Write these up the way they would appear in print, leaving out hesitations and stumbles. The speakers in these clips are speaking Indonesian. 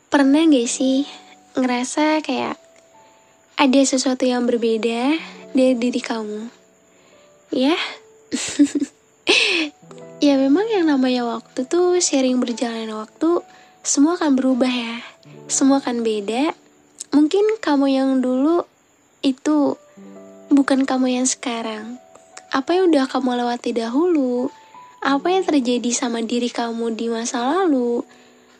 Pernah gak sih ngerasa kayak ada sesuatu yang berbeda dari diri kamu? Ya, ya memang yang namanya waktu tuh sering berjalan waktu, semua akan berubah ya. Semua akan beda. Mungkin kamu yang dulu itu bukan kamu yang sekarang. Apa yang udah kamu lewati dahulu, apa yang terjadi sama diri kamu di masa lalu,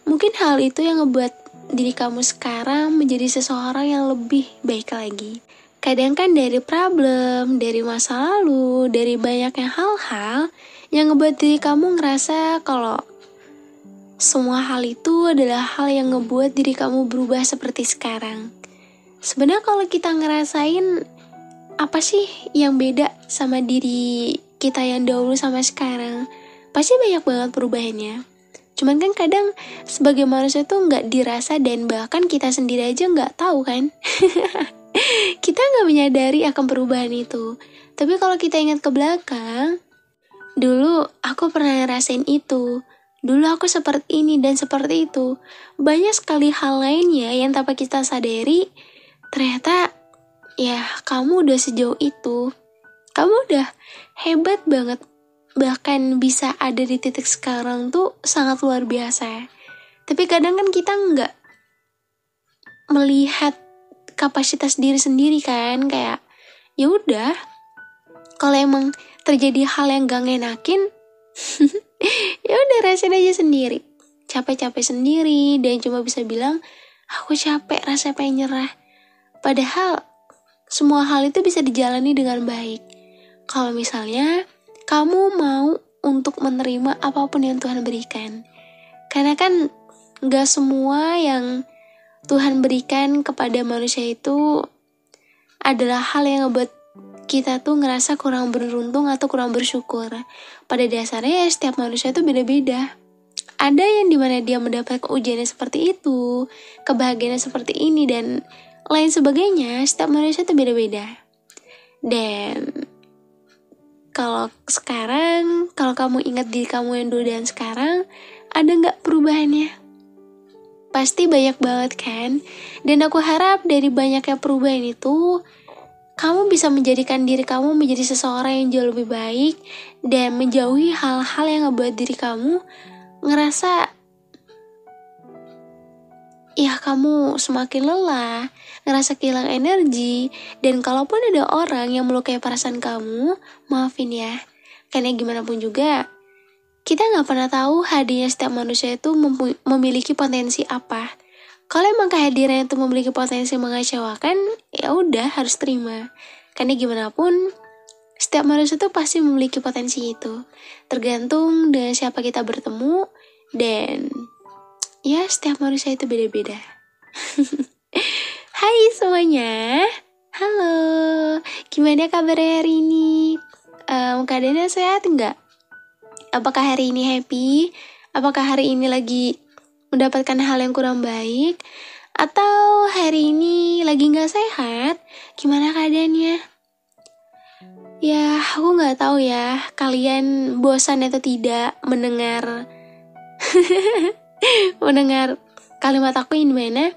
mungkin hal itu yang ngebuat diri kamu sekarang menjadi seseorang yang lebih baik lagi. Kadang kan dari problem, dari masa lalu, dari banyaknya hal-hal yang ngebuat diri kamu ngerasa kalau semua hal itu adalah hal yang ngebuat diri kamu berubah seperti sekarang. Sebenarnya kalau kita ngerasain apa sih yang beda sama diri kita yang dahulu sama sekarang, pasti banyak banget perubahannya. Cuman kan kadang sebagai manusia tuh nggak dirasa dan bahkan kita sendiri aja nggak tahu kan. Kita nggak menyadari akan perubahan itu. Tapi kalau kita ingat ke belakang, dulu aku pernah ngerasain itu. Dulu aku seperti ini dan seperti itu. Banyak sekali hal lainnya yang tanpa kita sadari, ternyata ya kamu udah sejauh itu. Kamu udah hebat banget. Bahkan bisa ada di titik sekarang tuh sangat luar biasa. Tapi kadang kan kita nggak melihat kapasitas diri sendiri kan, kayak ya udah, kalau emang terjadi hal yang gak ngenakin, ya udah rasain aja sendiri, capek-capek sendiri dan cuma bisa bilang aku capek, rasanya pengen nyerah. Padahal semua hal itu bisa dijalani dengan baik kalau misalnya kamu mau untuk menerima apapun yang Tuhan berikan. Karena kan gak semua yang Tuhan berikan kepada manusia itu adalah hal yang ngebuat kita tuh ngerasa kurang beruntung atau kurang bersyukur. Pada dasarnya ya setiap manusia itu beda-beda. Ada yang dimana dia mendapat ujiannya seperti itu, kebahagiaannya seperti ini, dan lain sebagainya. Setiap manusia itu beda-beda. Dan kalau sekarang, kalau kamu ingat diri kamu yang dulu dan sekarang, ada gak perubahannya? Pasti banyak banget kan? Dan aku harap dari banyaknya perubahan itu, kamu bisa menjadikan diri kamu menjadi seseorang yang jauh lebih baik dan menjauhi hal-hal yang ngebuat diri kamu ngerasa ya kamu semakin lelah, ngerasa kehilangan energi. Dan kalaupun ada orang yang melukai perasaan kamu, maafin ya. Karena gimana pun juga, kita gak pernah tahu hadirnya setiap manusia itu memiliki potensi apa. Kalau emang kehadiran itu memiliki potensi mengecewakan, ya udah harus terima. Karena gimana pun, setiap manusia itu pasti memiliki potensi itu. Tergantung dengan siapa kita bertemu, dan ya setiap manusia itu beda-beda. Hai semuanya, halo, gimana kabarnya hari ini? Keadaannya sehat nggak? Apakah hari ini happy? Apakah hari ini lagi mendapatkan hal yang kurang baik? Atau hari ini lagi nggak sehat? Gimana keadaannya? Ya, aku nggak tahu ya, kalian bosan atau tidak mendengar kalimat aku ini mana?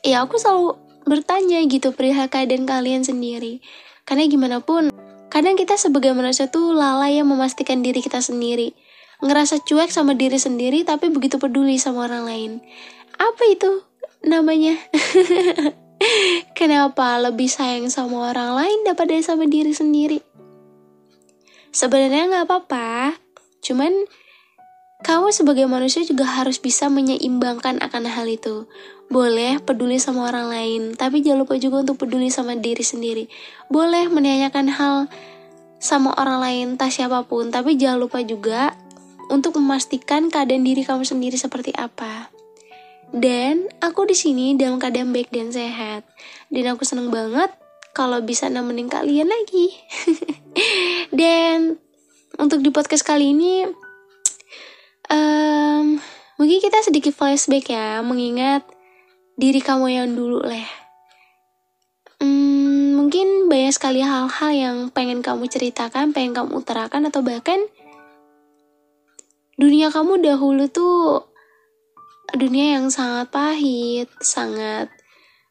Ya aku selalu bertanya gitu perihal keadaan kalian sendiri. Karena gimana pun, kadang kita sebagai manusia tuh lalai yang memastikan diri kita sendiri. Ngerasa cuek sama diri sendiri tapi begitu peduli sama orang lain. Apa itu namanya? Kenapa lebih sayang sama orang lain daripada sama diri sendiri? Sebenarnya gak apa-apa. Cuman kamu sebagai manusia juga harus bisa menyeimbangkan akan hal itu. Boleh peduli sama orang lain, tapi jangan lupa juga untuk peduli sama diri sendiri. Boleh menanyakan hal sama orang lain, entah siapapun, tapi jangan lupa juga untuk memastikan keadaan diri kamu sendiri seperti apa. Dan aku di sini dalam keadaan baik dan sehat. Dan aku seneng banget kalau bisa nemenin kalian lagi. Dan untuk di podcast kali ini, mungkin kita sedikit flashback ya, mengingat diri kamu yang dulu lah. Mungkin banyak sekali hal-hal yang pengen kamu ceritakan, pengen kamu utarakan, atau bahkan dunia kamu dahulu tuh dunia yang sangat pahit, sangat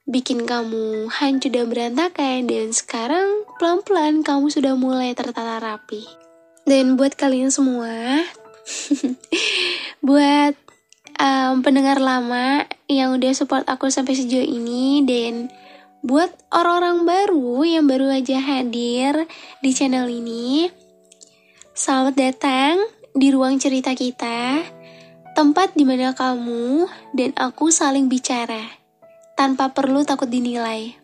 bikin kamu hancur dan berantakan, dan sekarang pelan-pelan kamu sudah mulai tertata rapi. Dan buat kalian semua, buat pendengar lama yang udah support aku sampai sejauh ini, dan buat orang-orang baru yang baru aja hadir di channel ini, selamat datang di ruang cerita kita, tempat dimana kamu dan aku saling bicara tanpa perlu takut dinilai.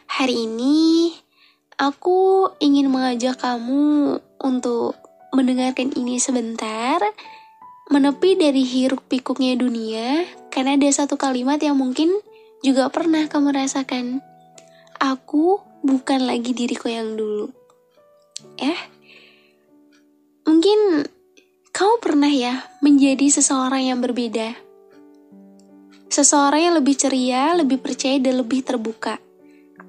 Hari ini aku ingin mengajak kamu untuk mendengarkan ini sebentar, menepi dari hiruk pikuknya dunia, karena ada satu kalimat yang mungkin juga pernah kamu rasakan. Aku bukan lagi diriku yang dulu. Mungkin kamu pernah ya menjadi seseorang yang berbeda. Seseorang yang lebih ceria, lebih percaya, dan lebih terbuka.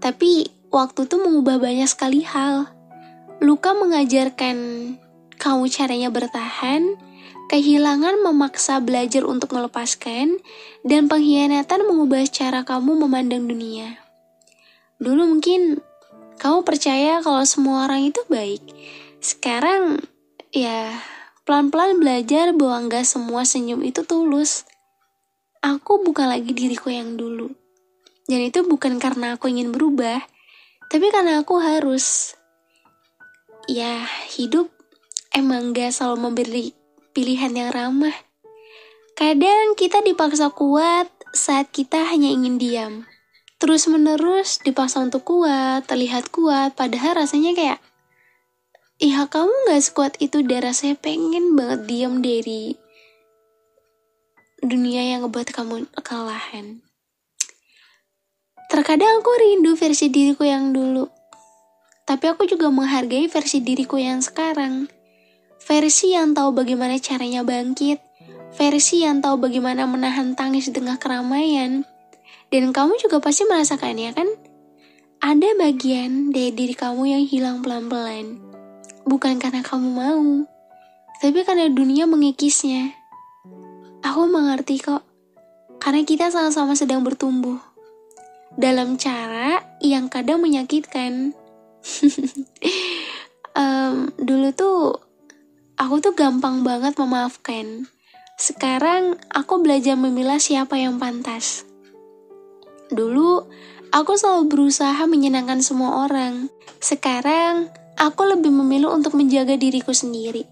Tapi waktu itu mengubah banyak sekali hal. Luka mengajarkan kamu caranya bertahan, kehilangan memaksa belajar untuk melepaskan, dan pengkhianatan mengubah cara kamu memandang dunia. Dulu mungkin kamu percaya kalau semua orang itu baik. Sekarang ya pelan-pelan belajar bahwa gak semua senyum itu tulus. Aku bukan lagi diriku yang dulu. Dan itu bukan karena aku ingin berubah, tapi karena aku harus. Ya, hidup emang gak selalu memberi pilihan yang ramah. Kadang kita dipaksa kuat saat kita hanya ingin diam. Terus menerus dipaksa untuk kuat, terlihat kuat, padahal rasanya kayak, iya kamu gak sekuat itu, dan rasanya pengen banget diam dari dunia yang ngebuat kamu kelelahan. Terkadang aku rindu versi diriku yang dulu, tapi aku juga menghargai versi diriku yang sekarang. Versi yang tahu bagaimana caranya bangkit, versi yang tahu bagaimana menahan tangis di tengah keramaian. Dan kamu juga pasti merasakannya kan? Ada bagian dari diri kamu yang hilang pelan-pelan. Bukan karena kamu mau, tapi karena dunia mengikisnya. Aku mengerti kok, karena kita sama-sama sedang bertumbuh dalam cara yang kadang menyakitkan. Dulu tuh aku tuh gampang banget memaafkan. Sekarang aku belajar memilah siapa yang pantas. Dulu aku selalu berusaha menyenangkan semua orang. Sekarang aku lebih memilih untuk menjaga diriku sendiri.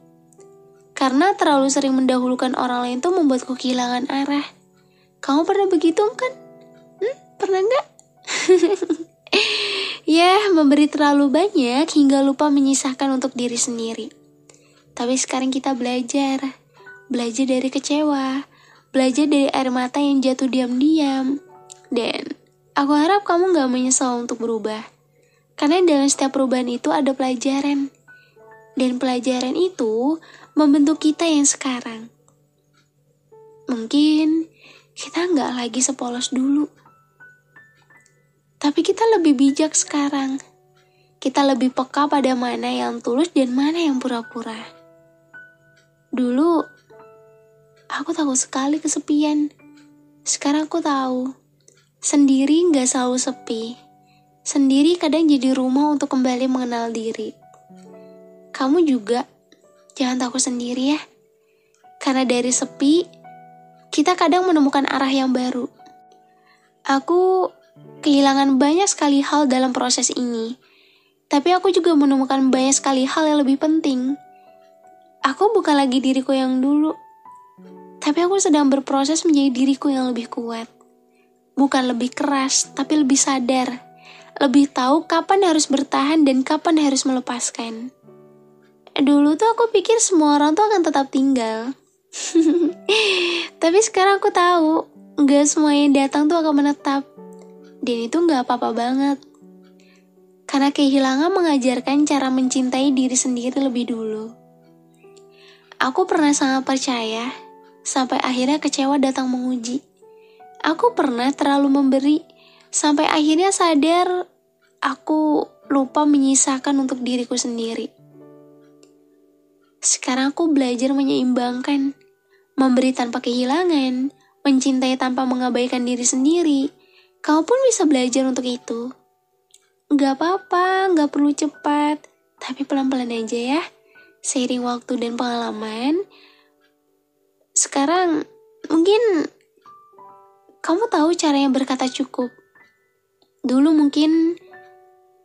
Karena terlalu sering mendahulukan orang lain tuh membuatku kehilangan arah. Kamu pernah begitu kan? Pernah nggak? Ya, memberi terlalu banyak hingga lupa menyisakan untuk diri sendiri. Tapi sekarang kita belajar dari kecewa, belajar dari air mata yang jatuh diam-diam. Dan aku harap kamu gak menyesal untuk berubah. Karena dalam setiap perubahan itu ada pelajaran. Dan pelajaran itu membentuk kita yang sekarang. Mungkin kita gak lagi sepolos dulu. Tapi kita lebih bijak sekarang. Kita lebih peka pada mana yang tulus dan mana yang pura-pura. Dulu, aku takut sekali kesepian. Sekarang aku tahu, sendiri gak selalu sepi. Sendiri kadang jadi rumah untuk kembali mengenal diri. Kamu juga, jangan takut sendiri ya. Karena dari sepi, kita kadang menemukan arah yang baru. Aku kehilangan banyak sekali hal dalam proses ini. Tapi aku juga menemukan banyak sekali hal yang lebih penting. Aku bukan lagi diriku yang dulu. Tapi aku sedang berproses menjadi diriku yang lebih kuat. Bukan lebih keras, tapi lebih sadar. Lebih tahu kapan harus bertahan dan kapan harus melepaskan. Dulu tuh aku pikir semua orang tuh akan tetap tinggal. Tapi sekarang aku tahu, gak semua yang datang tuh akan menetap. Dan itu gak apa-apa banget. Karena kehilangan mengajarkan cara mencintai diri sendiri lebih dulu. Aku pernah sangat percaya, sampai akhirnya kecewa datang menguji. Aku pernah terlalu memberi, sampai akhirnya sadar aku lupa menyisakan untuk diriku sendiri. Sekarang aku belajar menyeimbangkan, memberi tanpa kehilangan, mencintai tanpa mengabaikan diri sendiri. Kamu pun bisa belajar untuk itu. Gak apa-apa, gak perlu cepat, tapi pelan-pelan aja ya. Seiring waktu dan pengalaman, sekarang mungkin kamu tahu caranya berkata cukup. Dulu mungkin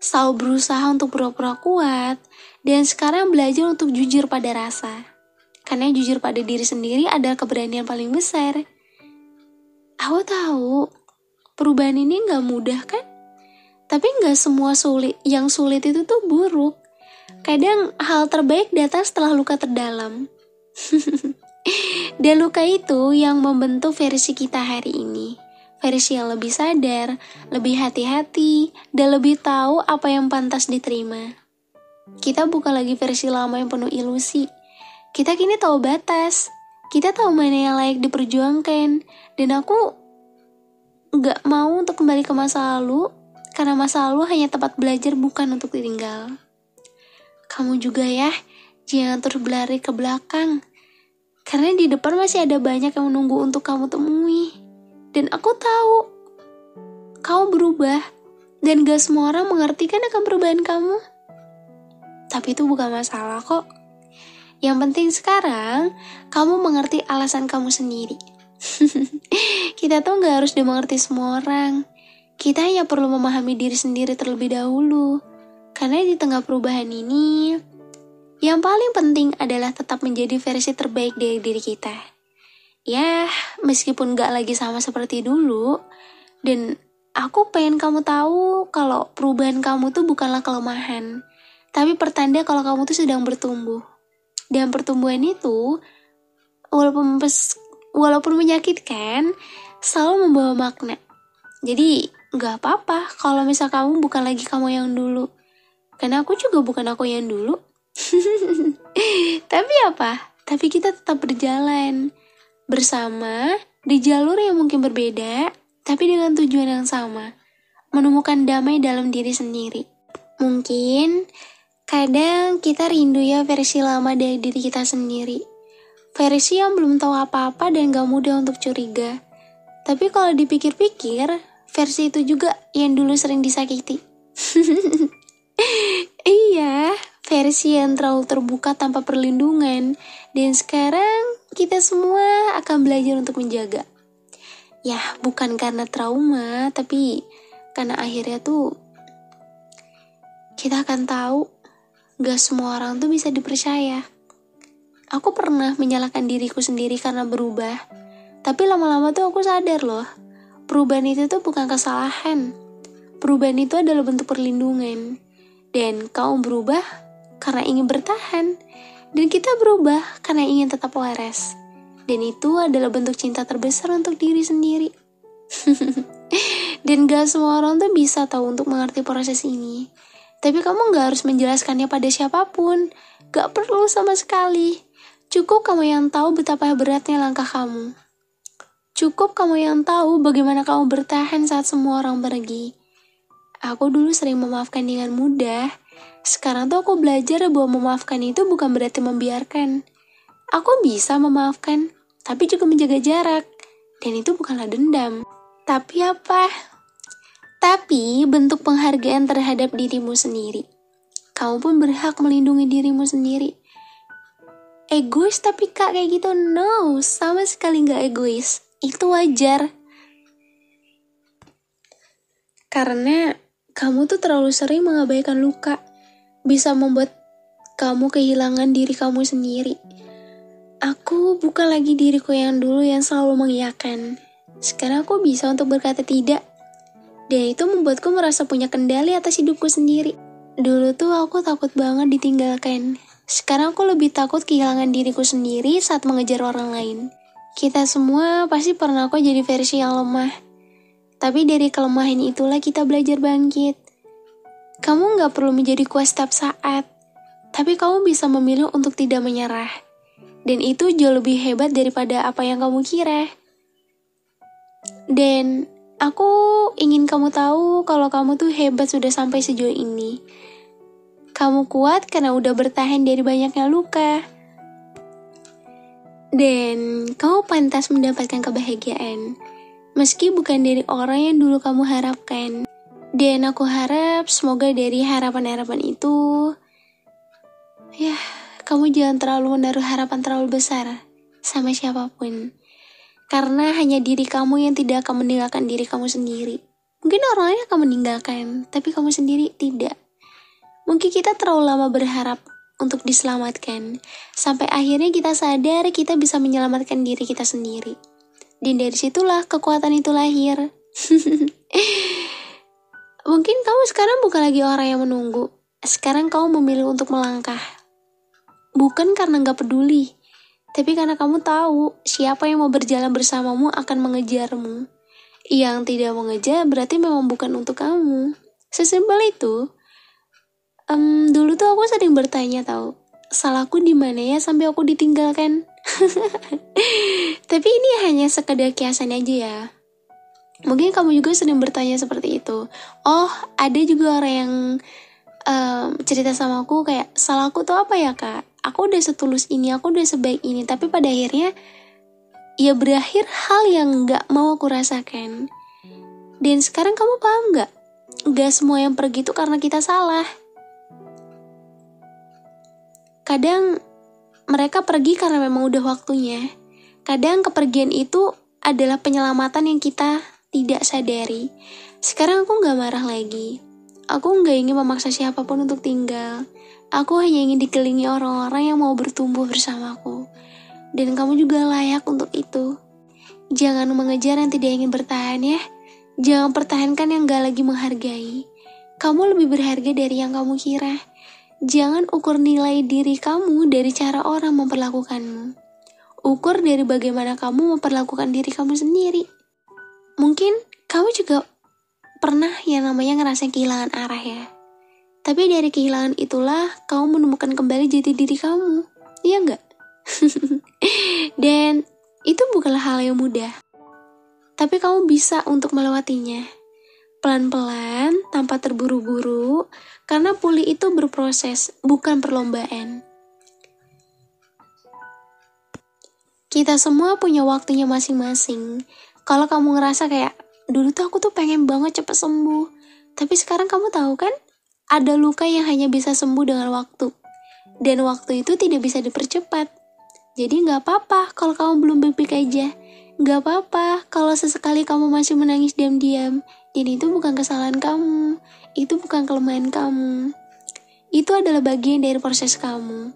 selalu berusaha untuk pura-pura kuat, dan sekarang belajar untuk jujur pada rasa. Karena jujur pada diri sendiri adalah keberanian paling besar. Aku tahu, perubahan ini gak mudah kan? Tapi gak semua yang sulit itu tuh buruk. Kadang hal terbaik datang setelah luka terdalam. Dan luka itu yang membentuk versi kita hari ini. Versi yang lebih sadar, lebih hati-hati, dan lebih tahu apa yang pantas diterima. Kita bukan lagi versi lama yang penuh ilusi. Kita kini tahu batas. Kita tahu mana yang layak diperjuangkan. Dan aku gak mau untuk kembali ke masa lalu, karena masa lalu hanya tempat belajar, bukan untuk ditinggal. Kamu juga ya, jangan terus berlari ke belakang. Karena di depan masih ada banyak yang menunggu untuk kamu temui. Dan aku tahu, kamu berubah. Dan gak semua orang mengerti kan akan perubahan kamu. Tapi itu bukan masalah kok. Yang penting sekarang, kamu mengerti alasan kamu sendiri. Kita tuh gak harus dimengerti semua orang. Kita hanya perlu memahami diri sendiri terlebih dahulu. Karena di tengah perubahan ini, yang paling penting adalah tetap menjadi versi terbaik dari diri kita. Ya, meskipun gak lagi sama seperti dulu. Dan aku pengen kamu tahu kalau perubahan kamu tuh bukanlah kelemahan, tapi pertanda kalau kamu tuh sedang bertumbuh. Dan pertumbuhan itu, walaupun menyakitkan, selalu membawa makna. Jadi, gak apa-apa kalau misal kamu bukan lagi kamu yang dulu. Karena aku juga bukan aku yang dulu. Tapi apa? Tapi kita tetap berjalan bersama di jalur yang mungkin berbeda, tapi dengan tujuan yang sama. Menemukan damai dalam diri sendiri. Mungkin kadang kita rindu ya versi lama dari diri kita sendiri. Versi yang belum tahu apa-apa dan gak mudah untuk curiga. Tapi kalau dipikir-pikir, versi itu juga yang dulu sering disakiti. Iya, versi yang terlalu terbuka tanpa perlindungan. Dan sekarang kita semua akan belajar untuk menjaga. Ya, bukan karena trauma, tapi karena akhirnya tuh kita akan tahu gak semua orang tuh bisa dipercaya. Aku pernah menyalahkan diriku sendiri karena berubah. Tapi lama-lama tuh aku sadar loh, perubahan itu tuh bukan kesalahan. Perubahan itu adalah bentuk perlindungan. Dan kamu berubah karena ingin bertahan. Dan kita berubah karena ingin tetap waras. Dan itu adalah bentuk cinta terbesar untuk diri sendiri. Dan gak semua orang tuh bisa tahu untuk mengerti proses ini. Tapi kamu gak harus menjelaskannya pada siapapun. Gak perlu sama sekali. Cukup kamu yang tahu betapa beratnya langkah kamu. Cukup kamu yang tahu bagaimana kamu bertahan saat semua orang pergi. Aku dulu sering memaafkan dengan mudah. Sekarang tuh aku belajar bahwa memaafkan itu bukan berarti membiarkan. Aku bisa memaafkan, tapi juga menjaga jarak. Dan itu bukanlah dendam. Tapi apa? Tapi bentuk penghargaan terhadap dirimu sendiri. Kamu pun berhak melindungi dirimu sendiri. Egois tapi kak kayak gitu? No, sama sekali gak egois. Itu wajar. Karena kamu tuh terlalu sering mengabaikan luka. Bisa membuat kamu kehilangan diri kamu sendiri. Aku bukan lagi diriku yang dulu yang selalu mengiyakan. Sekarang aku bisa untuk berkata tidak. Dan itu membuatku merasa punya kendali atas hidupku sendiri. Dulu tuh aku takut banget ditinggalkan. Sekarang aku lebih takut kehilangan diriku sendiri saat mengejar orang lain. Kita semua pasti pernah kok jadi versi yang lemah. Tapi dari kelemahan itulah kita belajar bangkit. Kamu gak perlu menjadi kuat setiap saat. Tapi kamu bisa memilih untuk tidak menyerah. Dan itu jauh lebih hebat daripada apa yang kamu kira. Dan aku ingin kamu tahu kalau kamu tuh hebat sudah sampai sejauh ini. Kamu kuat karena udah bertahan dari banyaknya luka. Dan kamu pantas mendapatkan kebahagiaan, meski bukan dari orang yang dulu kamu harapkan. Dan aku harap semoga dari harapan-harapan itu, ya, kamu jangan terlalu menaruh harapan terlalu besar sama siapapun. Karena hanya diri kamu yang tidak akan meninggalkan diri kamu sendiri. Mungkin orang lain akan meninggalkan, tapi kamu sendiri tidak. Mungkin kita terlalu lama berharap untuk diselamatkan, sampai akhirnya kita sadar kita bisa menyelamatkan diri kita sendiri. Dan dari situlah kekuatan itu lahir. Mungkin kamu sekarang bukan lagi orang yang menunggu. Sekarang kamu memilih untuk melangkah. Bukan karena gak peduli, tapi karena kamu tahu siapa yang mau berjalan bersamamu akan mengejarmu. Yang tidak mengejar berarti memang bukan untuk kamu. Sesimpel itu. Dulu tuh aku sering bertanya tahu, salahku di mana ya sampai aku ditinggalkan. Tapi ini hanya sekedar kiasan aja ya. Mungkin kamu juga sering bertanya seperti itu. Oh, ada juga orang yang cerita sama aku kayak, salahku tuh apa ya kak? Aku udah setulus ini, aku udah sebaik ini, tapi pada akhirnya ya berakhir hal yang gak mau aku rasakan. Dan sekarang kamu paham gak? Gak semua yang pergi itu karena kita salah. Kadang mereka pergi karena memang udah waktunya. Kadang kepergian itu adalah penyelamatan yang kita tidak sadari. Sekarang aku gak marah lagi. Aku gak ingin memaksa siapapun untuk tinggal. Aku hanya ingin dikelilingi orang-orang yang mau bertumbuh bersamaku. Dan kamu juga layak untuk itu. Jangan mengejar yang tidak ingin bertahan ya. Jangan pertahankan yang gak lagi menghargai. Kamu lebih berharga dari yang kamu kira. Jangan ukur nilai diri kamu dari cara orang memperlakukanmu. Ukur dari bagaimana kamu memperlakukan diri kamu sendiri. Mungkin kamu juga pernah yang namanya ngerasain kehilangan arah ya. Tapi dari kehilangan itulah kamu menemukan kembali jati diri kamu. Iya enggak? Dan itu bukanlah hal yang mudah. Tapi kamu bisa untuk melewatinya. Pelan-pelan, tanpa terburu-buru, karena pulih itu berproses, bukan perlombaan. Kita semua punya waktunya masing-masing. Kalau kamu ngerasa kayak, dulu tuh aku tuh pengen banget cepet sembuh. Tapi sekarang kamu tahu kan, ada luka yang hanya bisa sembuh dengan waktu. Dan waktu itu tidak bisa dipercepat. Jadi gak apa-apa kalau kamu belum baik-baik aja. Gak apa-apa kalau sesekali kamu masih menangis diam-diam. Dan itu bukan kesalahan kamu. Itu bukan kelemahan kamu. Itu adalah bagian dari proses kamu.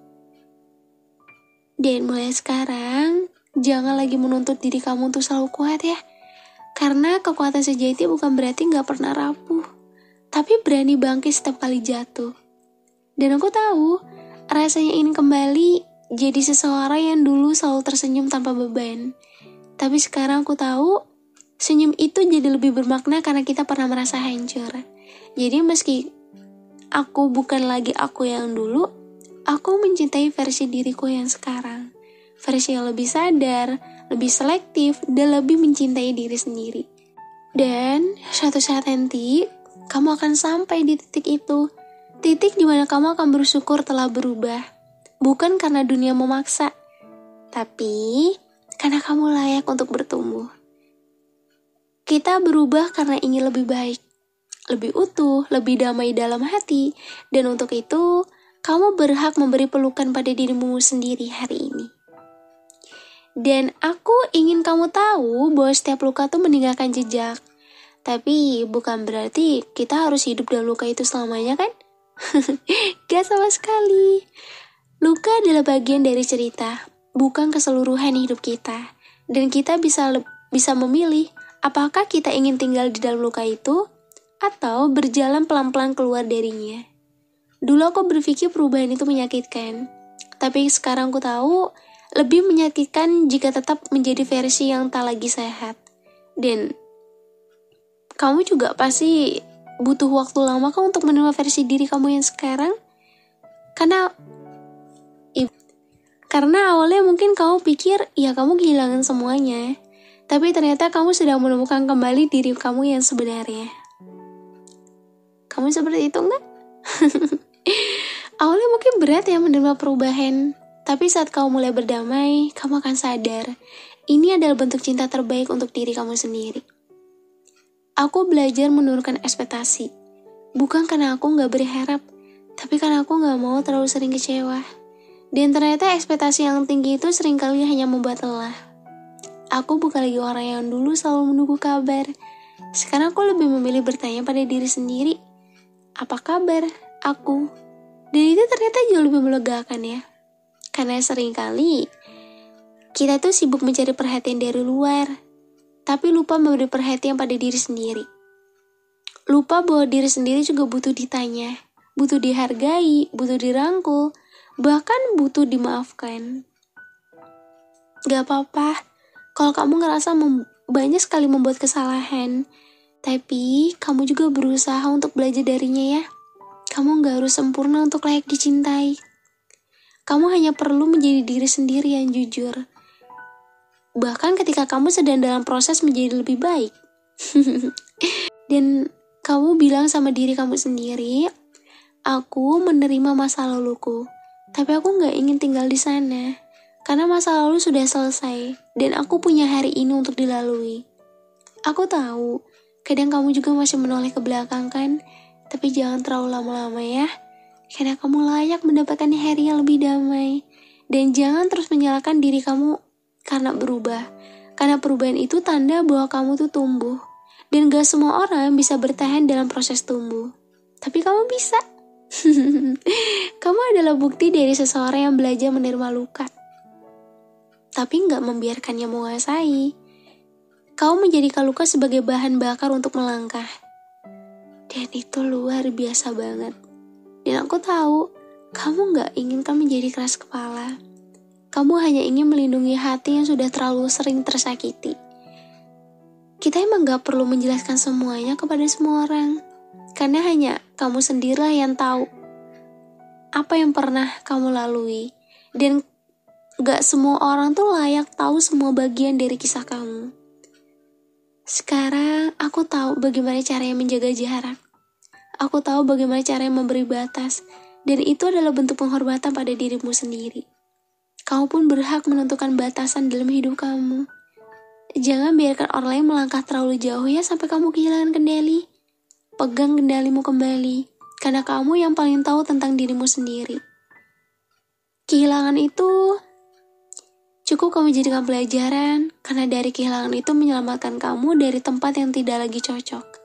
Dan mulai sekarang, jangan lagi menuntut diri kamu untuk selalu kuat ya. Karena kekuatan sejati bukan berarti gak pernah rapuh. Tapi berani bangkit setiap kali jatuh. Dan aku tahu, rasanya ingin kembali jadi seseorang yang dulu selalu tersenyum tanpa beban. Tapi sekarang aku tahu, senyum itu jadi lebih bermakna karena kita pernah merasa hancur. Jadi meski aku bukan lagi aku yang dulu, aku mencintai versi diriku yang sekarang. Versi yang lebih sadar, lebih selektif, dan lebih mencintai diri sendiri. Dan suatu saat nanti, kamu akan sampai di titik itu. Titik di mana kamu akan bersyukur telah berubah. Bukan karena dunia memaksa, tapi karena kamu layak untuk bertumbuh. Kita berubah karena ingin lebih baik, lebih utuh, lebih damai dalam hati. Dan untuk itu, kamu berhak memberi pelukan pada dirimu sendiri hari ini. Dan aku ingin kamu tahu bahwa setiap luka itu meninggalkan jejak. Tapi bukan berarti kita harus hidup dalam luka itu selamanya kan? Gak sama sekali. Luka adalah bagian dari cerita, bukan keseluruhan hidup kita. Dan kita bisa memilih apakah kita ingin tinggal di dalam luka itu atau berjalan pelan-pelan keluar darinya. Dulu aku berpikir perubahan itu menyakitkan. Tapi sekarang aku tahu lebih menyakitkan jika tetap menjadi versi yang tak lagi sehat. Dan kamu juga pasti butuh waktu lama kan untuk menerima versi diri kamu yang sekarang. Karena awalnya mungkin kamu pikir, ya kamu kehilangan semuanya. Tapi ternyata kamu sedang menemukan kembali diri kamu yang sebenarnya. Kamu seperti itu enggak? Awalnya mungkin berat ya menerima perubahan. Tapi saat kamu mulai berdamai, kamu akan sadar, ini adalah bentuk cinta terbaik untuk diri kamu sendiri. Aku belajar menurunkan ekspektasi. Bukan karena aku gak berharap, tapi karena aku gak mau terlalu sering kecewa. Dan ternyata ekspektasi yang tinggi itu seringkali hanya membuat lelah. Aku bukan lagi orang yang dulu selalu menunggu kabar. Sekarang aku lebih memilih bertanya pada diri sendiri, apa kabar aku? Dan itu ternyata jauh lebih melegakan ya. Karena seringkali kita tuh sibuk mencari perhatian dari luar, tapi lupa memberi perhatian pada diri sendiri. Lupa bahwa diri sendiri juga butuh ditanya, butuh dihargai, butuh dirangkul, bahkan butuh dimaafkan. Gak apa-apa kalau kamu ngerasa banyak sekali membuat kesalahan, tapi kamu juga berusaha untuk belajar darinya ya. Kamu gak harus sempurna untuk layak dicintai. Kamu hanya perlu menjadi diri sendiri yang jujur. Bahkan ketika kamu sedang dalam proses menjadi lebih baik. Dan kamu bilang sama diri kamu sendiri, aku menerima masa laluku, tapi aku gak ingin tinggal di sana. Karena masa lalu sudah selesai, dan aku punya hari ini untuk dilalui. Aku tahu, kadang kamu juga masih menoleh ke belakang kan, tapi jangan terlalu lama-lama ya. Karena kamu layak mendapatkan hari yang lebih damai. Dan jangan terus menyalahkan diri kamu karena berubah. Karena perubahan itu tanda bahwa kamu tuh tumbuh. Dan gak semua orang bisa bertahan dalam proses tumbuh. Tapi kamu bisa. Kamu adalah bukti dari seseorang yang belajar menerima luka, tapi gak membiarkannya menguasai. Kamu menjadikan luka sebagai bahan bakar untuk melangkah. Dan itu luar biasa banget. Dan aku tahu, kamu gak inginkan menjadi keras kepala. Kamu hanya ingin melindungi hati yang sudah terlalu sering tersakiti. Kita emang gak perlu menjelaskan semuanya kepada semua orang. Karena hanya kamu sendirilah yang tahu apa yang pernah kamu lalui. Dan gak semua orang tuh layak tahu semua bagian dari kisah kamu. Sekarang aku tahu bagaimana caranya menjaga jarak. Aku tahu bagaimana caranya memberi batas. Dan itu adalah bentuk penghormatan pada dirimu sendiri. Kamu pun berhak menentukan batasan dalam hidup kamu. Jangan biarkan orang lain melangkah terlalu jauh ya sampai kamu kehilangan kendali. Pegang kendalimu kembali. Karena kamu yang paling tahu tentang dirimu sendiri. Kehilangan itu cukup kamu jadikan pelajaran, karena dari kehilangan itu menyelamatkan kamu dari tempat yang tidak lagi cocok.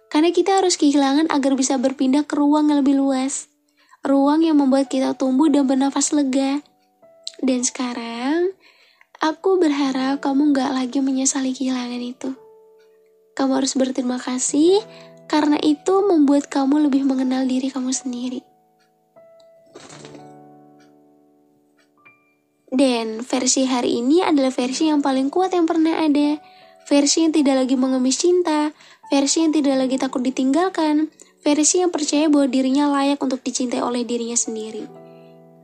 Karena kita harus kehilangan agar bisa berpindah ke ruang yang lebih luas. Ruang yang membuat kita tumbuh dan bernafas lega. Dan sekarang, aku berharap kamu gak lagi menyesali kehilangan itu. Kamu harus berterima kasih, karena itu membuat kamu lebih mengenal diri kamu sendiri. Dan versi hari ini adalah versi yang paling kuat yang pernah ada. Versi yang tidak lagi mengemis cinta, versi yang tidak lagi takut ditinggalkan, versi yang percaya bahwa dirinya layak untuk dicintai oleh dirinya sendiri.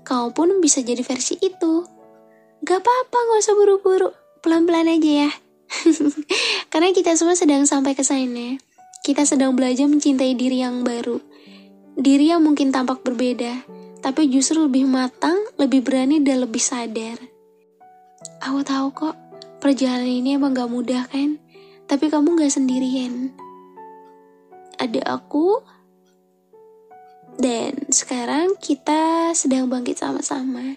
Kau pun bisa jadi versi itu. Gak apa-apa, gak usah buru-buru, pelan-pelan aja ya. Karena kita semua sedang sampai ke sana. Kita sedang belajar mencintai diri yang baru. Diri yang mungkin tampak berbeda, tapi justru lebih matang, lebih berani, dan lebih sadar. Aku tahu kok, perjalanan ini emang gak mudah kan? Tapi kamu gak sendirian. Ada aku, dan sekarang kita sedang bangkit sama-sama.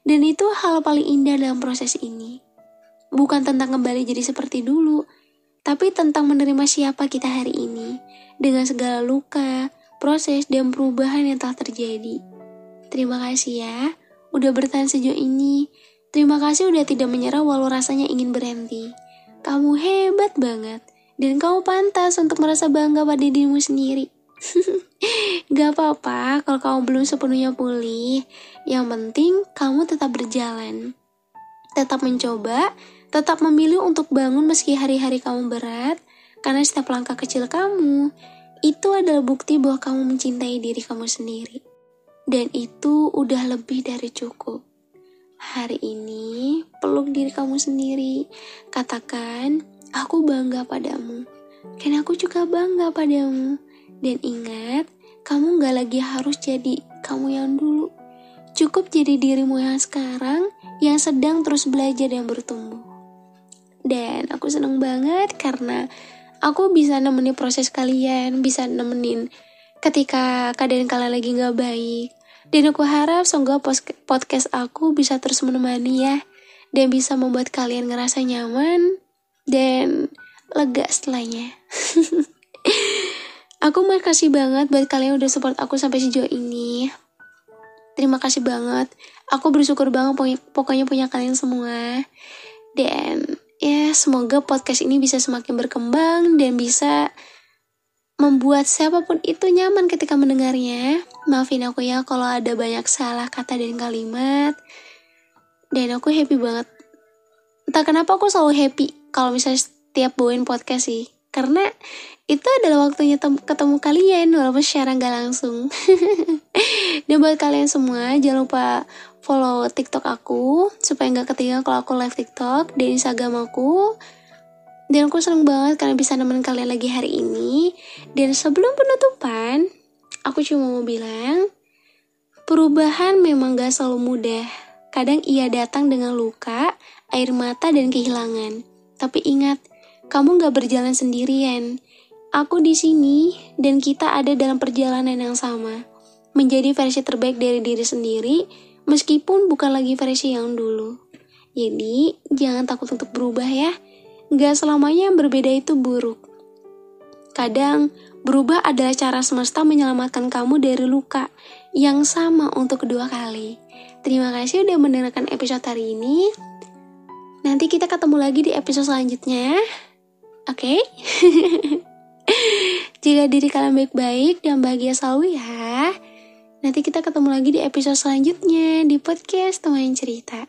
Dan itu hal paling indah dalam proses ini. Bukan tentang kembali jadi seperti dulu, tapi tentang menerima siapa kita hari ini. Dengan segala luka, proses, dan perubahan yang telah terjadi. Terima kasih ya, udah bertahan sejauh ini. Terima kasih udah tidak menyerah walau rasanya ingin berhenti. Kamu hebat banget, dan kamu pantas untuk merasa bangga pada dirimu sendiri. Gak apa-apa kalau kamu belum sepenuhnya pulih. Yang penting kamu tetap berjalan, tetap mencoba, tetap memilih untuk bangun meski hari-hari kamu berat. Karena setiap langkah kecil kamu itu adalah bukti bahwa kamu mencintai diri kamu sendiri. Dan itu udah lebih dari cukup. Hari ini peluk diri kamu sendiri. Katakan, aku bangga padamu. Dan aku juga bangga padamu. Dan ingat, kamu gak lagi harus jadi kamu yang dulu. Cukup jadi dirimu yang sekarang, yang sedang terus belajar dan bertumbuh. Dan aku seneng banget karena aku bisa nemenin proses kalian, bisa nemenin ketika keadaan kalian lagi gak baik. Dan aku harap semoga podcast aku bisa terus menemani ya, dan bisa membuat kalian ngerasa nyaman dan lega setelahnya. Aku makasih banget buat kalian udah support aku sampai sejauh ini. Terima kasih banget. Aku bersyukur banget pokoknya punya kalian semua. Dan ya semoga podcast ini bisa semakin berkembang dan bisa membuat siapapun itu nyaman ketika mendengarnya. Maafin aku ya kalau ada banyak salah kata dan kalimat. Dan aku happy banget. Entah kenapa aku selalu happy kalau misalnya setiap bawain podcast sih. Karena itu adalah waktunya ketemu kalian walaupun secara gak langsung. Dan buat kalian semua jangan lupa follow TikTok aku supaya gak ketinggalan kalau aku live TikTok dan Instagram aku. Dan aku seneng banget karena bisa nemenin kalian lagi hari ini. Dan sebelum penutupan, aku cuma mau bilang, perubahan memang gak selalu mudah. Kadang ia datang dengan luka, air mata, dan kehilangan. Tapi ingat, kamu gak berjalan sendirian. Aku di sini dan kita ada dalam perjalanan yang sama. Menjadi versi terbaik dari diri sendiri, meskipun bukan lagi versi yang dulu. Jadi, jangan takut untuk berubah ya. Gak selamanya yang berbeda itu buruk. Kadang, berubah adalah cara semesta menyelamatkan kamu dari luka yang sama untuk kedua kali. Terima kasih udah mendengarkan episode hari ini. Nanti kita ketemu lagi di episode selanjutnya. Oke? Jaga diri kalian baik-baik dan bahagia selalu ya. Nanti kita ketemu lagi di episode selanjutnya di podcast Teman Cerita.